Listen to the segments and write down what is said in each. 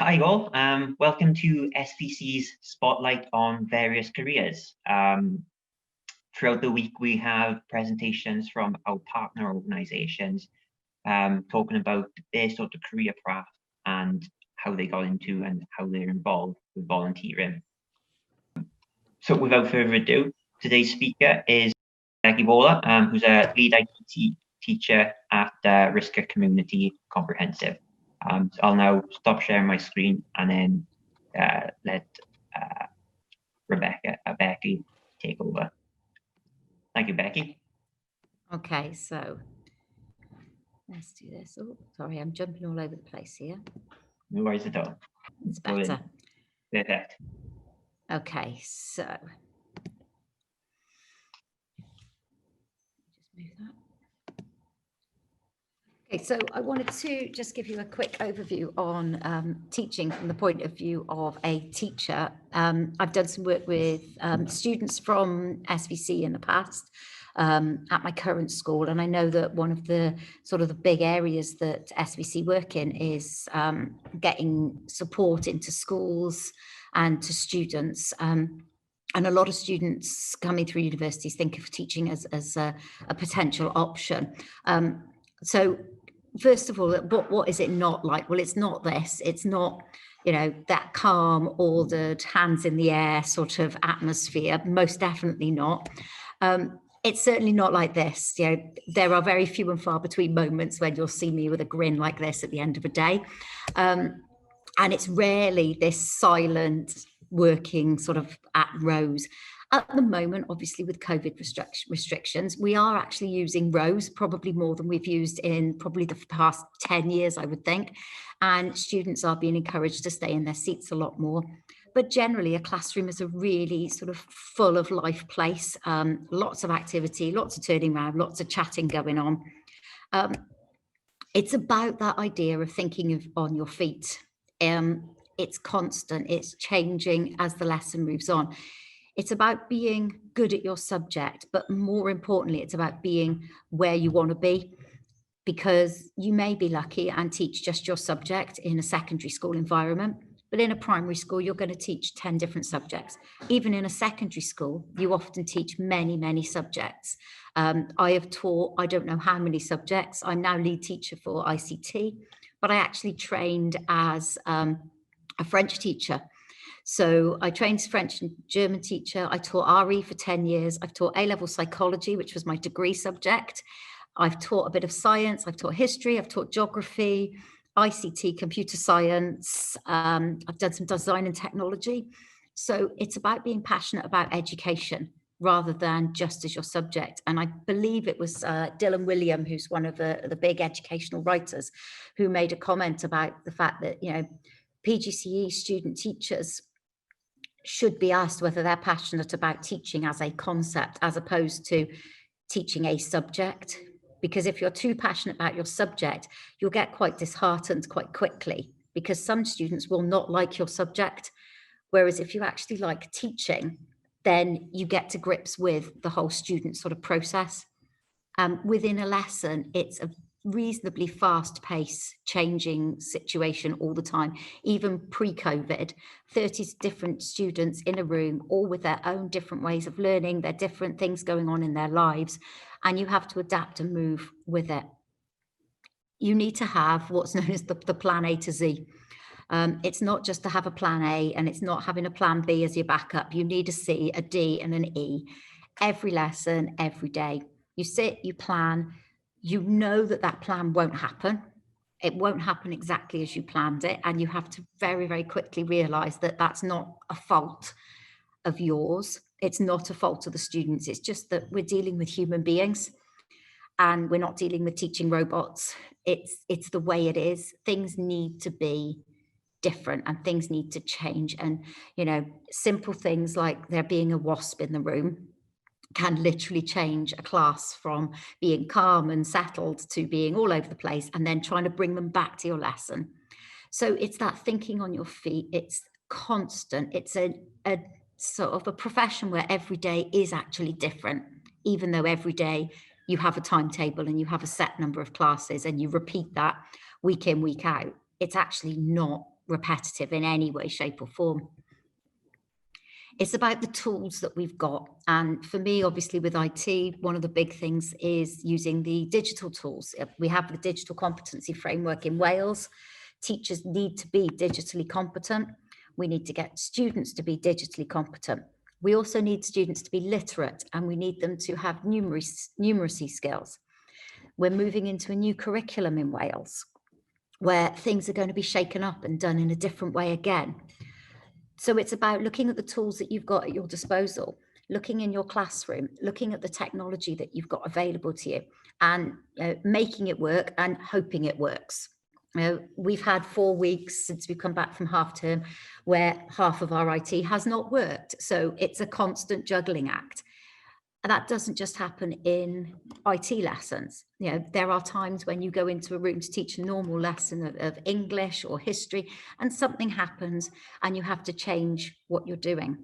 Hi all, welcome to SVC's Spotlight on Various Careers. Throughout the week, we have presentations from our partner organisations talking about their sort of career path and how they got into and how they're involved with volunteering. So without further ado, today's speaker is Becki Bawler, who's a lead IT teacher at Risker Community Comprehensive. So I'll now stop sharing my screen and then let Becki take over. Thank you, Becki. Okay, so let's do this. Oh, sorry, I'm jumping all over the place here. No worries at all. It's better. Perfect. Okay, so just move that. Okay, so I wanted to just give you a quick overview on teaching from the point of view of a teacher. I've done some work with students from SVC in the past at my current school, and I know that one of the sort of the big areas that SVC work in is getting support into schools and to students. And a lot of students coming through universities think of teaching as a potential option. So first of all, what is it not like? Well, it's not this. It's not, you know, that calm, ordered, hands in the air sort of atmosphere. Most definitely not. It's certainly not like this. You know, there are very few and far between moments when you'll see me with a grin like this at the end of a day. And it's rarely this silent working sort of at rows. At the moment, obviously with COVID restrictions, we are actually using rows probably more than we've used in probably the past 10 years, I would think. And students are being encouraged to stay in their seats a lot more. But generally, a classroom is a really sort of full of life place, lots of activity, lots of turning around, lots of chatting going on. It's about that idea of thinking on your feet. It's constant, it's changing as the lesson moves on. It's about being good at your subject, but more importantly, it's about being where you want to be, because you may be lucky and teach just your subject in a secondary school environment, but in a primary school, you're going to teach 10 different subjects. Even in a secondary school, you often teach many, many subjects. I have taught, I don't know how many subjects. I'm now lead teacher for ICT, but I actually trained as a French teacher. So I trained as French and German teacher. I taught RE for 10 years. I've taught A-level psychology, which was my degree subject. I've taught a bit of science. I've taught history. I've taught geography, ICT, computer science. I've done some design and technology. So it's about being passionate about education rather than just as your subject. And I believe it was Dylan William, who's one of the big educational writers, who made a comment about the fact that, you know, PGCE student teachers should be asked whether they're passionate about teaching as a concept as opposed to teaching a subject. Because if you're too passionate about your subject, you'll get quite disheartened quite quickly, because some students will not like your subject. Whereas if you actually like teaching, then you get to grips with the whole student sort of process. Within a lesson, it's a reasonably fast pace changing situation all the time. Even pre-COVID, 30 different students in a room, all with their own different ways of learning, their different things going on in their lives, and you have to adapt and move with it. You need to have what's known as the plan A to Z. It's not just to have a plan A, and it's not having a plan B as your backup. You need a C, a D, and an E every lesson, every day. You sit, you plan, you know that that plan won't happen. It won't happen exactly as you planned it. And you have to very, very quickly realize that that's not a fault of yours. It's not a fault of the students. It's just that we're dealing with human beings and we're not dealing with teaching robots. It's the way it is. Things need to be different and things need to change. And, you know, simple things like there being a wasp in the room can literally change a class from being calm and settled to being all over the place and then trying to bring them back to your lesson. So it's that thinking on your feet. It's constant. It's a sort of a profession where every day is actually different, even though every day you have a timetable and you have a set number of classes and you repeat that week in, week out. It's actually not repetitive in any way, shape or form. It's about the tools that we've got. And for me, obviously with IT, one of the big things is using the digital tools. We have the digital competency framework in Wales. Teachers need to be digitally competent. We need to get students to be digitally competent. We also need students to be literate, and we need them to have numeracy skills. We're moving into a new curriculum in Wales where things are going to be shaken up and done in a different way again. So it's about looking at the tools that you've got at your disposal, looking in your classroom, looking at the technology that you've got available to you, and making it work and hoping it works. We've had 4 weeks since we've come back from half term where half of our IT has not worked. So it's a constant juggling act. And that doesn't just happen in IT lessons. There are times when you go into a room to teach a normal lesson of English or history, and something happens and you have to change what you're doing.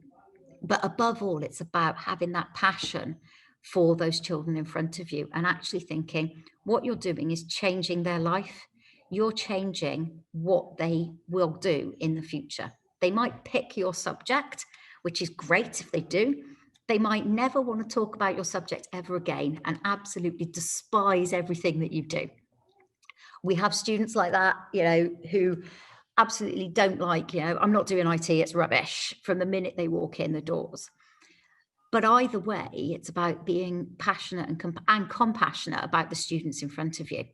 But above all, it's about having that passion for those children in front of you and actually thinking what you're doing is changing their life. You're changing what they will do in the future. They might pick your subject, which is great if they do. They might never want to talk about your subject ever again and absolutely despise everything that you do. We have students like that, who absolutely don't like, I'm not doing IT, it's rubbish, from the minute they walk in the doors. But either way, it's about being passionate and compassionate about the students in front of you.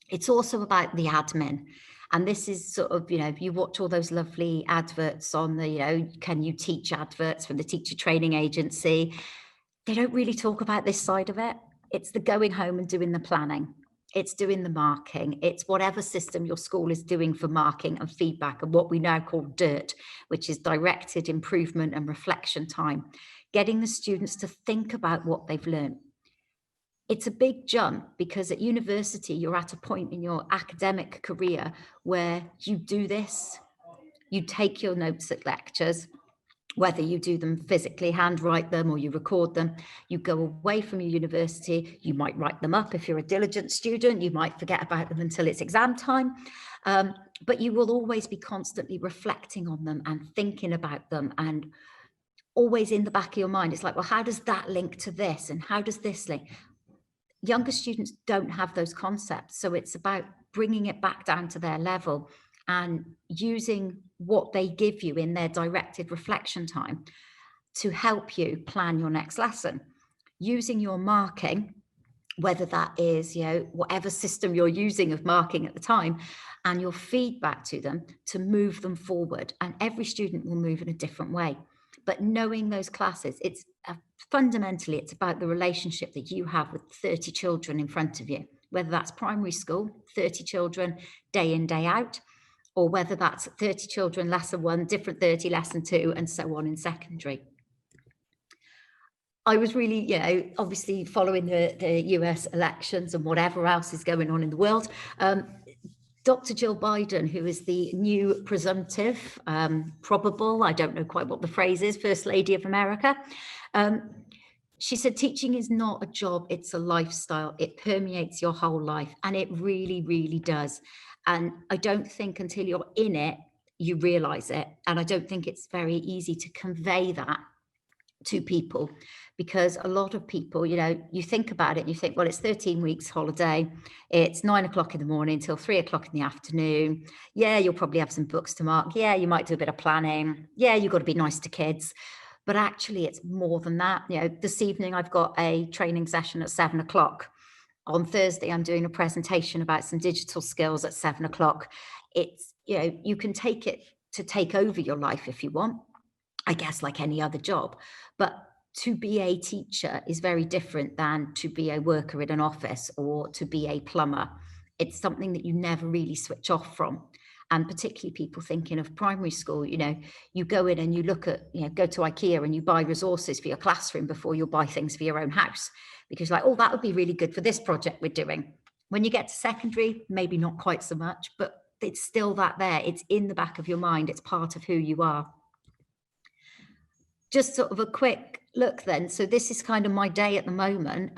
It's also about the admin. And this is sort of, you watch all those lovely adverts on the, can you teach adverts from the teacher training agency. They don't really talk about this side of it. It's the going home and doing the planning. It's doing the marking. It's whatever system your school is doing for marking and feedback and what we now call DIRT, which is directed improvement and reflection time, getting the students to think about what they've learned. It's a big jump because at university, you're at a point in your academic career where you do this, you take your notes at lectures, whether you do them physically, handwrite them, or you record them, you go away from your university, you might write them up if you're a diligent student, you might forget about them until it's exam time, but you will always be constantly reflecting on them and thinking about them, and always in the back of your mind, it's like, well, how does that link to this? And how does this link? Younger students don't have those concepts. So it's about bringing it back down to their level and using what they give you in their directed reflection time to help you plan your next lesson. Using your marking, whether that is, whatever system you're using of marking at the time, and your feedback to them to move them forward. And every student will move in a different way. But knowing those classes, fundamentally, it's about the relationship that you have with 30 children in front of you, whether that's primary school, 30 children day in, day out, or whether that's 30 children, lesson 1, different 30, lesson 2, and so on in secondary. I was really, obviously following the US elections and whatever else is going on in the world. Dr. Jill Biden, who is the new presumptive, probable, I don't know quite what the phrase is, First Lady of America. She said, teaching is not a job, it's a lifestyle. It permeates your whole life. And it really, really does. And I don't think until you're in it, you realize it. And I don't think it's very easy to convey that to people, because a lot of people, you think about it and you think, well, it's 13 weeks holiday. It's 9 o'clock in the morning till 3 o'clock in the afternoon. Yeah, you'll probably have some books to mark. Yeah, you might do a bit of planning. Yeah, you've got to be nice to kids. But actually, it's more than that. This evening, I've got a training session at 7 o'clock. On Thursday, I'm doing a presentation about some digital skills at 7 o'clock. It's, you can take it to take over your life if you want, I guess, like any other job. But to be a teacher is very different than to be a worker in an office or to be a plumber. It's something that you never really switch off from. And particularly people thinking of primary school, you go in and you look at, go to IKEA and you buy resources for your classroom before you'll buy things for your own house, because like, oh, that would be really good for this project we're doing. When you get to secondary, maybe not quite so much, but it's still that there. It's in the back of your mind. It's part of who you are. Just sort of a quick look then, so this is kind of my day at the moment.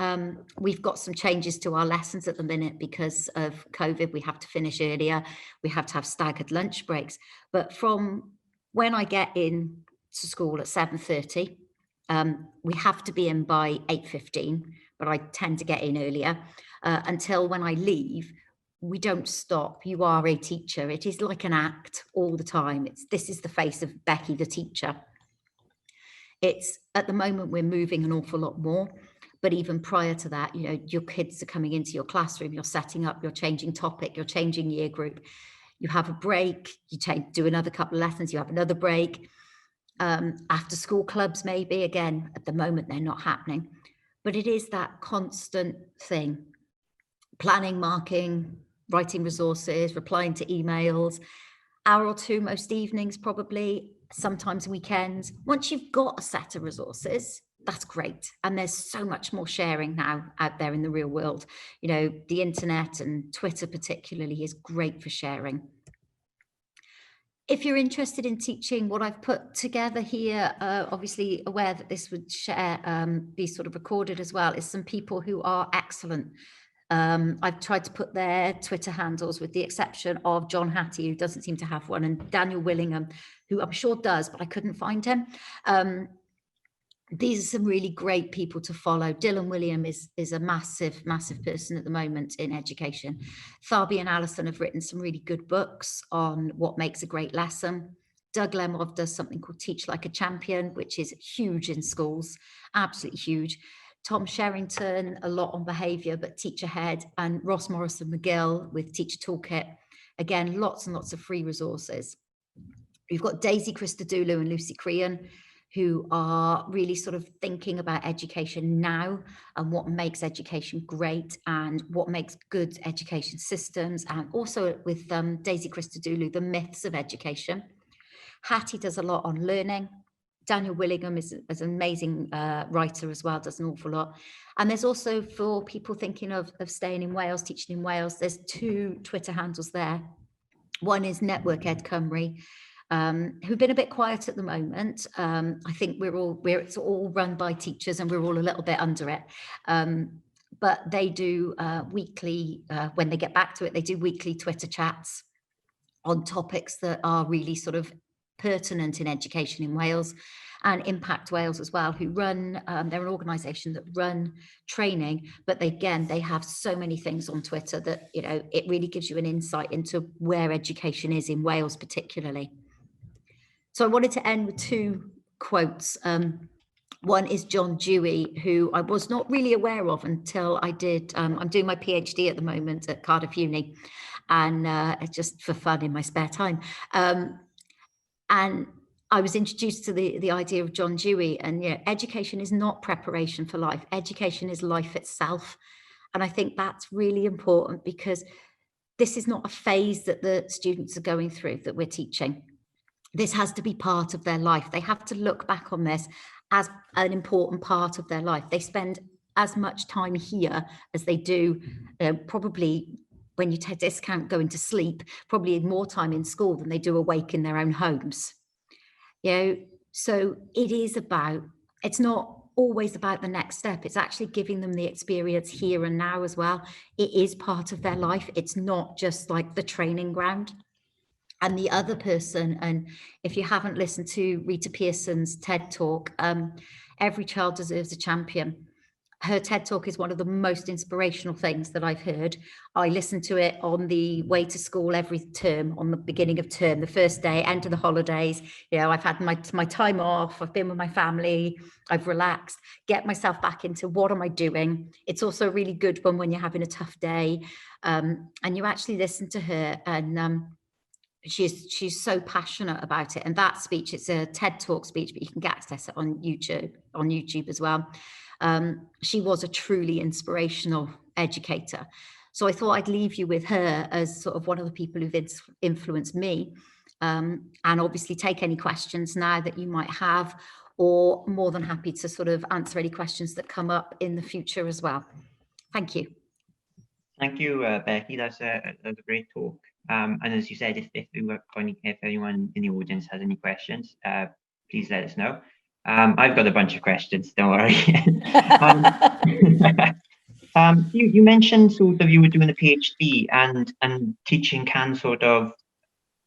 We've got some changes to our lessons at the minute because of COVID. We have to finish earlier. We have to have staggered lunch breaks. But from when I get in to school at 7:30, we have to be in by 8:15, but I tend to get in earlier, until when I leave. We don't stop. You are a teacher. It is like an act all the time. This is the face of Becki, the teacher. It's at the moment we're moving an awful lot more, but even prior to that, you know, your kids are coming into your classroom, you're setting up, you're changing topic, you're changing year group, you have a break, you do another couple of lessons, you have another break. After school clubs, maybe, again, at the moment they're not happening, but it is that constant thing. Planning, marking, writing resources, replying to emails, hour or two most evenings probably, sometimes weekends. Once you've got a set of resources, that's great. And there's so much more sharing now out there in the real world. You know, the internet and Twitter particularly is great for sharing. If you're interested in teaching, what I've put together here, obviously aware that this would be sort of recorded as well, is some people who are excellent. I've tried to put their Twitter handles with the exception of John Hattie, who doesn't seem to have one, and Daniel Willingham, who I'm sure does, but I couldn't find him. These are some really great people to follow. Dylan William is a massive, massive person at the moment in education. Tharby and Alison have written some really good books on what makes a great lesson. Doug Lemov does something called Teach Like a Champion, which is huge in schools, absolutely huge. Tom Sherrington, a lot on behaviour, but Teach Ahead, and Ross Morrison McGill with Teacher Toolkit. Again, lots and lots of free resources. We've got Daisy Christodoulou and Lucy Crean, who are really sort of thinking about education now and what makes education great and what makes good education systems, and also with Daisy Christodoulou, the myths of education. Hattie does a lot on learning. Daniel Willingham is an amazing writer as well, does an awful lot. And there's also, for people thinking of staying in Wales, teaching in Wales, there's two Twitter handles there. One is Network Ed Cymru, who've been a bit quiet at the moment. I think it's all run by teachers and we're all a little bit under it. But they do weekly, when they get back to it, they do weekly Twitter chats on topics that are really sort of pertinent in education in Wales, and Impact Wales as well, who run, they're an organisation that run training, but they have so many things on Twitter that, you know, it really gives you an insight into where education is in Wales particularly. So I wanted to end with two quotes. One is John Dewey, who I was not really aware of until I did, I'm doing my PhD at the moment at Cardiff Uni, and just for fun in my spare time. And I was introduced to the idea of John Dewey, and you know, education is not preparation for life. Education is life itself. And I think that's really important because this is not a phase that the students are going through that we're teaching. This has to be part of their life. They have to look back on this as an important part of their life. They spend as much time here as they do, probably when you discount going to sleep, probably more time in school than they do awake in their own homes. You know, so it's not always about the next step. It's actually giving them the experience here and now as well. It is part of their life. It's not just like the training ground. And the other person, and if you haven't listened to Rita Pearson's TED Talk, Every Child Deserves a Champion. Her TED Talk is one of the most inspirational things that I've heard. I listen to it on the way to school every term, on the beginning of term, the first day, end of the holidays. You know, I've had my time off, I've been with my family, I've relaxed, get myself back into what am I doing. It's also a really good one when you're having a tough day, and you actually listen to her, and she's so passionate about it. And that speech, it's a TED Talk speech, but you can access it on YouTube as well. She was a truly inspirational educator. So I thought I'd leave you with her as sort of one of the people who've influenced me, and obviously take any questions now that you might have, or more than happy to sort of answer any questions that come up in the future as well. Thank you. Thank you, Becki. That's a great talk. And as you said, if anyone in the audience has any questions, please let us know. I've got a bunch of questions, don't worry. You mentioned sort of you were doing a PhD and teaching can sort of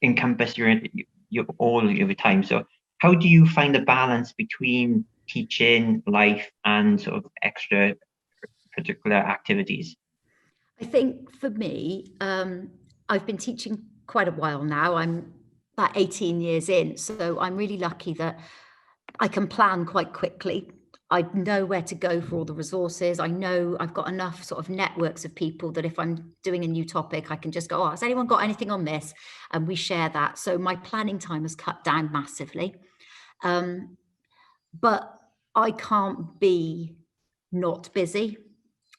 encompass your all of your time. So how do you find the balance between teaching, life, and sort of extra particular activities? I think for me, I've been teaching quite a while now. I'm about 18 years in, so I'm really lucky that I can plan quite quickly. I know where to go for all the resources. I know I've got enough sort of networks of people that if I'm doing a new topic, I can just go, oh, has anyone got anything on this? And we share that. So my planning time has cut down massively. But I can't be not busy.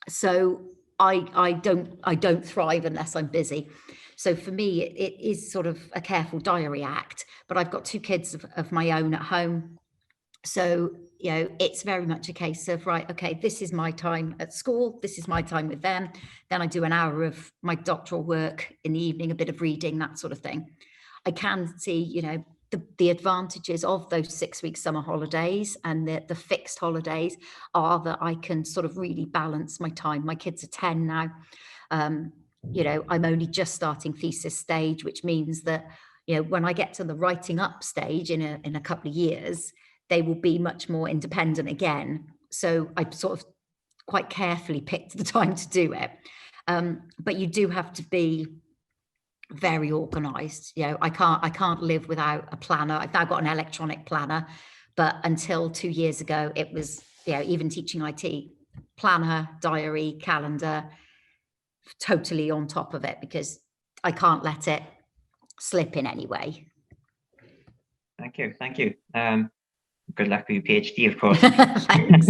So I don't thrive unless I'm busy. So for me, it is sort of a careful diary act, but I've got two kids of my own at home. So, you know, it's very much a case of, right, okay, this is my time at school, this is my time with them. Then I do an hour of my doctoral work in the evening, a bit of reading, that sort of thing. I can see, you know, the advantages of those 6 week summer holidays and the fixed holidays are that I can sort of really balance my time. My kids are 10 now. You know, I'm only just starting thesis stage, which means that, you know, when I get to the writing up stage in a couple of years, they will be much more independent again. So I sort of quite carefully picked the time to do it. But you do have to be very organized. You know, I can't live without a planner. I've now got an electronic planner, but until 2 years ago, it was, you know, even teaching IT, planner, diary, calendar, totally on top of it because I can't let it slip in any way. Thank you. Thank you. Good luck with your PhD, of course. Thanks.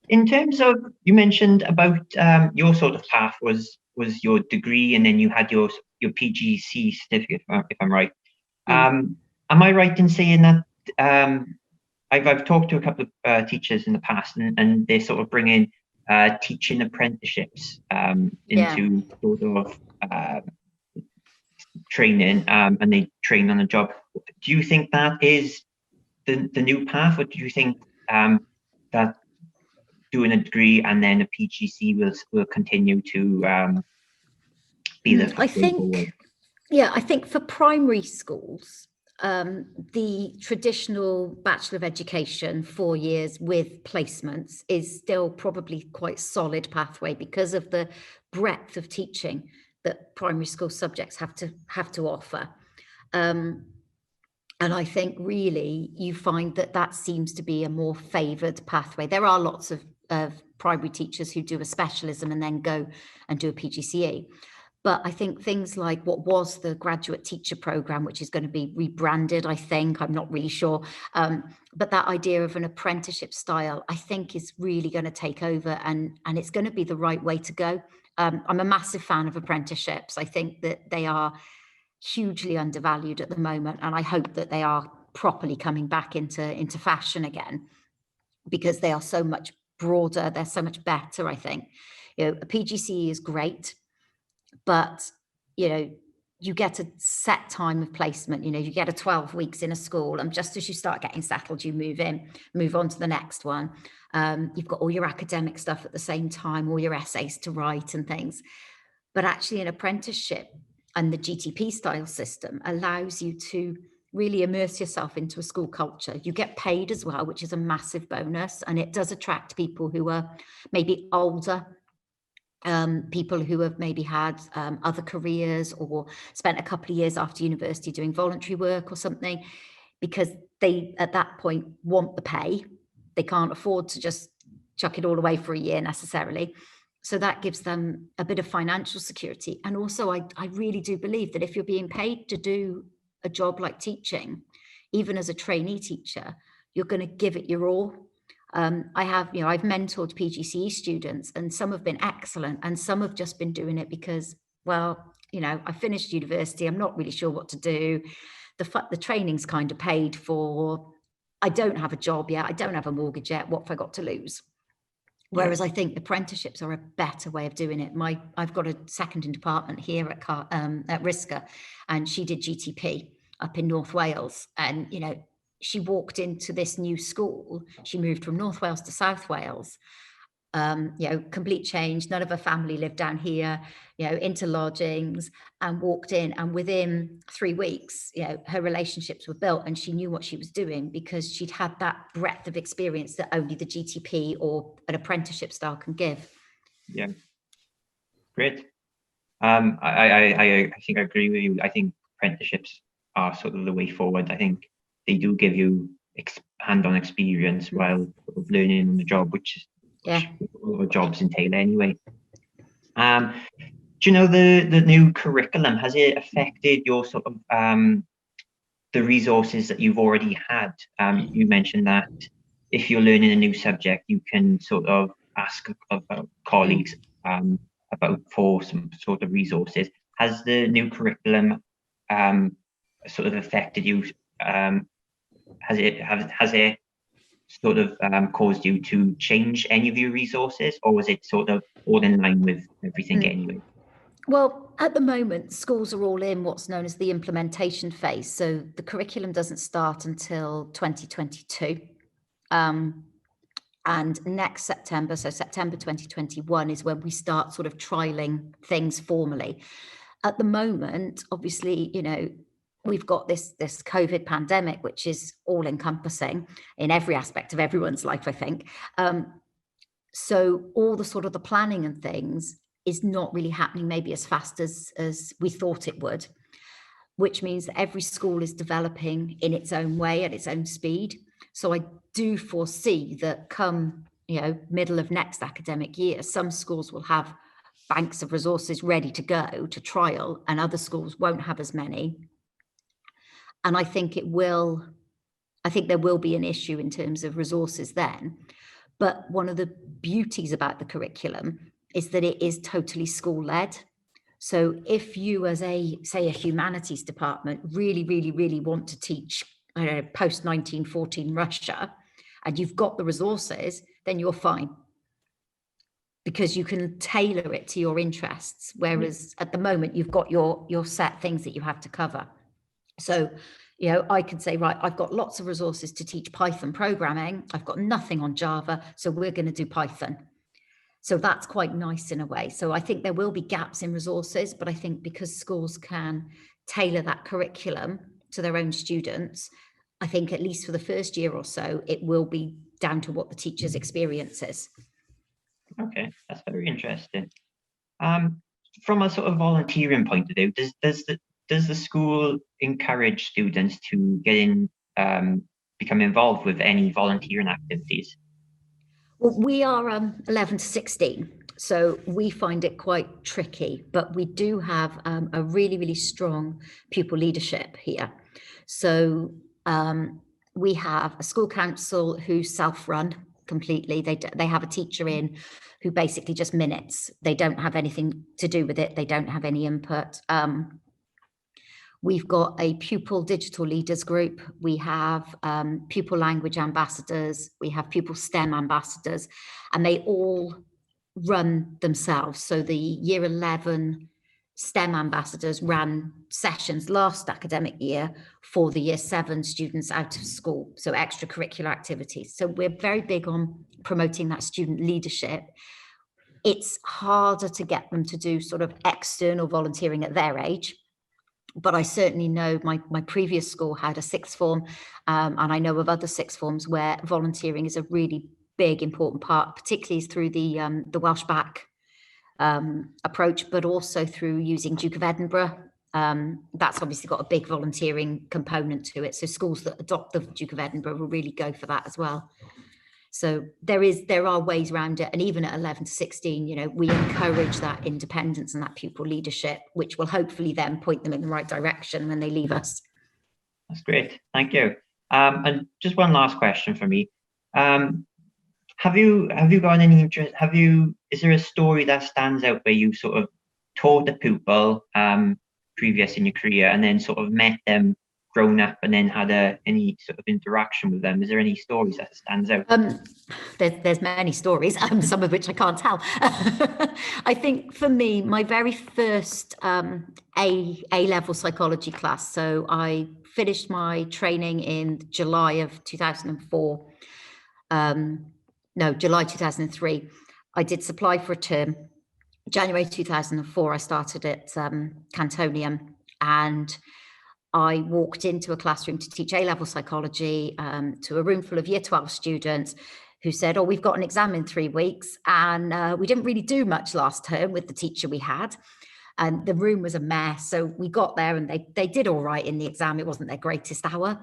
In terms of, you mentioned about your sort of path was your degree, and then you had your PGC certificate, if I'm right. Am I right in saying that I've talked to a couple of teachers in the past, and they're sort of bringing teaching apprenticeships into sort of training, and they train on the job. Do you think that is the new path, or do you think that doing a degree and then a PGC will continue to be the way forward? I think for primary schools, the traditional Bachelor of Education, 4 years with placements, is still probably quite solid pathway because of the breadth of teaching that primary school subjects have to offer. And I think really you find that seems to be a more favoured pathway. There are lots of primary teachers who do a specialism and then go and do a PGCE. But I think things like what was the graduate teacher program, which is going to be rebranded, I think, I'm not really sure. But that idea of an apprenticeship style, I think is really going to take over and it's going to be the right way to go. I'm a massive fan of apprenticeships. I think that they are hugely undervalued at the moment. And I hope that they are properly coming back into fashion again because they are so much broader. They're so much better, I think. You know, a PGCE is great. But, you know, you get a set time of placement, you know, you get a 12 weeks in a school and just as you start getting settled, you move on to the next one. You've got all your academic stuff at the same time, all your essays to write and things. But actually an apprenticeship and the GTP style system allows you to really immerse yourself into a school culture. You get paid as well, which is a massive bonus. And it does attract people who are maybe older, people who have maybe had other careers or spent a couple of years after university doing voluntary work or something, because they, at that point, want the pay. They can't afford to just chuck it all away for a year necessarily. So that gives them a bit of financial security. And also, I really do believe that if you're being paid to do a job like teaching, even as a trainee teacher, you're going to give it your all. I've mentored PGCE students and some have been excellent and some have just been doing it because, well, you know, I finished university, I'm not really sure what to do. The training's kind of paid for. I don't have a job yet. I don't have a mortgage yet. What have I got to lose? Whereas I think apprenticeships are a better way of doing it. I've got a second in department here at RISCA, and she did GTP up in North Wales. And, you know, she walked into this new school. She moved from North Wales to South Wales. Complete change. None of her family lived down here, into lodgings, and walked in. And within 3 weeks, her relationships were built, and she knew what she was doing because she'd had that breadth of experience that only the GTP or an apprenticeship style can give. Yeah, great. I think I agree with you. I think apprenticeships are sort of the way forward. I think they do give you hand-on experience while sort of learning on the job, which all the jobs entail anyway. Do you know the new curriculum, has it affected your sort of the resources that you've already had? You mentioned that if you're learning a new subject, you can sort of ask of colleagues for some sort of resources. Has the new curriculum sort of affected you? Has it sort of caused you to change any of your resources, or was it sort of all in line with everything anyway? Well, at the moment, schools are all in what's known as the implementation phase. So the curriculum doesn't start until 2022. And next September, so September 2021, is when we start sort of trialing things formally. At the moment, obviously, we've got this COVID pandemic, which is all encompassing in every aspect of everyone's life, I think. So all the sort of the planning and things is not really happening maybe as fast as we thought it would, which means that every school is developing in its own way at its own speed. So I do foresee that come, middle of next academic year, some schools will have banks of resources ready to go to trial, and other schools won't have as many. And I think there will be an issue in terms of resources then. But one of the beauties about the curriculum is that it is totally school-led. So if you, as a humanities department, really, really, really want to teach, post-1914 Russia, and you've got the resources, then you're fine, because you can tailor it to your interests. Whereas at the moment, you've got your set things that you have to cover. So, I could say, right, I've got lots of resources to teach Python programming. I've got nothing on Java, so we're going to do Python. So that's quite nice in a way. So I think there will be gaps in resources, but I think because schools can tailor that curriculum to their own students, I think at least for the first year or so, it will be down to what the teacher's experience is. Okay, that's very interesting. From a sort of volunteering point of view, does the school encourage students to get in, become involved with any volunteering activities? Well, we are 11 to 16, so we find it quite tricky, but we do have a really, really strong pupil leadership here. So we have a school council who self-run completely. They have a teacher in who basically just minutes. They don't have anything to do with it. They don't have any input. We've got a pupil digital leaders group. We have pupil language ambassadors. We have pupil STEM ambassadors, and they all run themselves. So the year 11 STEM ambassadors ran sessions last academic year for the year 7 students out of school, so extracurricular activities. So we're very big on promoting that student leadership. It's harder to get them to do sort of external volunteering at their age. But I certainly know my previous school had a sixth form, and I know of other sixth forms where volunteering is a really big, important part, particularly through the Welsh back approach, but also through using Duke of Edinburgh. That's obviously got a big volunteering component to it. So schools that adopt the Duke of Edinburgh will really go for that as well. So there are ways around it. And even at 11 to 16, we encourage that independence and that pupil leadership, which will hopefully then point them in the right direction when they leave us. That's great. Thank you. And just one last question for me. Have you got any interest? Is there a story that stands out where you sort of taught a pupil previous in your career and then sort of met them grown up and then had any sort of interaction with them? Is there any stories that stands out? There's many stories, some of which I can't tell. I think for me, my very first A-level psychology class, so I finished my training in July of 2004. No, July 2003. I did supply for a term. January 2004, I started at Cantonium, and I walked into a classroom to teach A-level psychology to a room full of year 12 students who said, oh, we've got an exam in 3 weeks. And we didn't really do much last term with the teacher we had. And the room was a mess. So we got there and they did all right in the exam. It wasn't their greatest hour.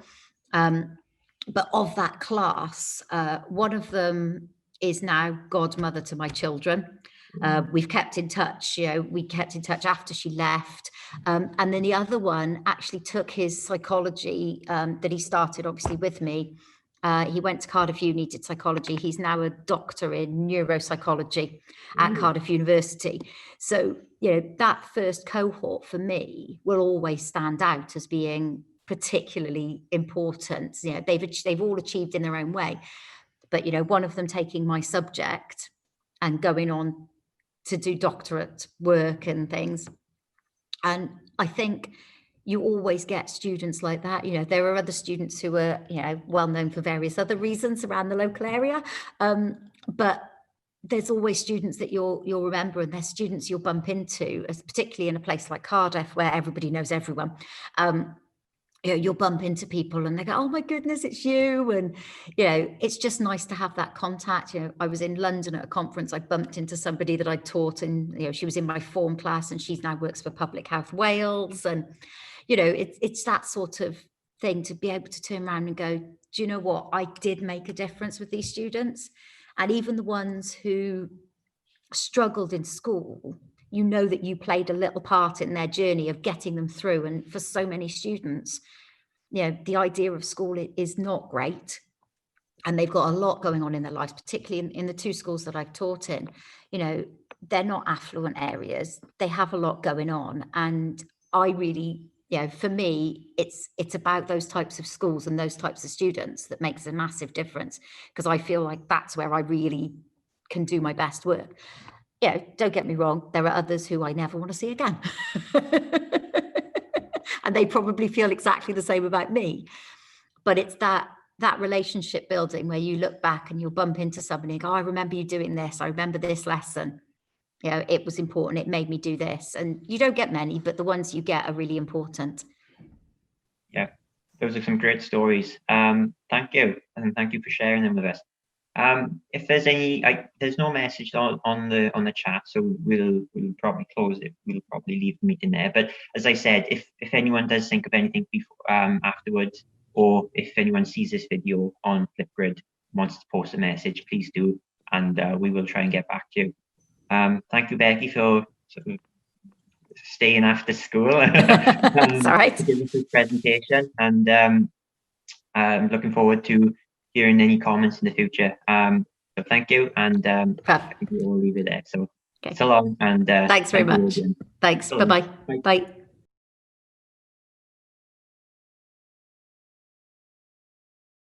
But of that class, one of them is now godmother to my children. We've kept in touch, we kept in touch after she left. And then the other one actually took his psychology that he started obviously with me. He went to Cardiff Uni, did psychology. He's now a doctor in neuropsychology at Cardiff University. So, that first cohort for me will always stand out as being particularly important. They've all achieved in their own way. But, one of them taking my subject and going on to do doctorate work and things. And I think you always get students like that. There are other students who are, well known for various other reasons around the local area. But there's always students that you'll remember, and there's students you'll bump into, particularly in a place like Cardiff where everybody knows everyone. You'll bump into people and they go, oh my goodness, it's you. And, it's just nice to have that contact. I was in London at a conference. I bumped into somebody that I taught, and, she was in my form class, and she's now works for Public Health Wales. And, it's that sort of thing to be able to turn around and go, do you know what? I did make a difference with these students. And even the ones who struggled in school, that you played a little part in their journey of getting them through. And for so many students, the idea of school is not great. And they've got a lot going on in their lives, particularly in the 2 schools that I've taught in. They're not affluent areas. They have a lot going on. And I really, for me, it's about those types of schools and those types of students that makes a massive difference, because I feel like that's where I really can do my best work. Don't get me wrong, there are others who I never want to see again. And they probably feel exactly the same about me. But it's that relationship building where you look back and you'll bump into somebody and go, oh, I remember you doing this. I remember this lesson. It was important. It made me do this. And you don't get many, but the ones you get are really important. Yeah, those are some great stories. Thank you. And thank you for sharing them with us. If there's any, there's no message on the chat, so we'll probably close it. We'll probably leave the meeting there. But as I said, if anyone does think of anything before, afterwards, or if anyone sees this video on Flipgrid, wants to post a message, please do, and we will try and get back to you. Thank you, Becki, for sort of staying after school. That's all right. To give us this presentation, and I'm looking forward to hearing any comments in the future. So thank you, and I think we'll leave it there. So okay. So long, and thanks very much. Thanks. Bye-bye. Bye.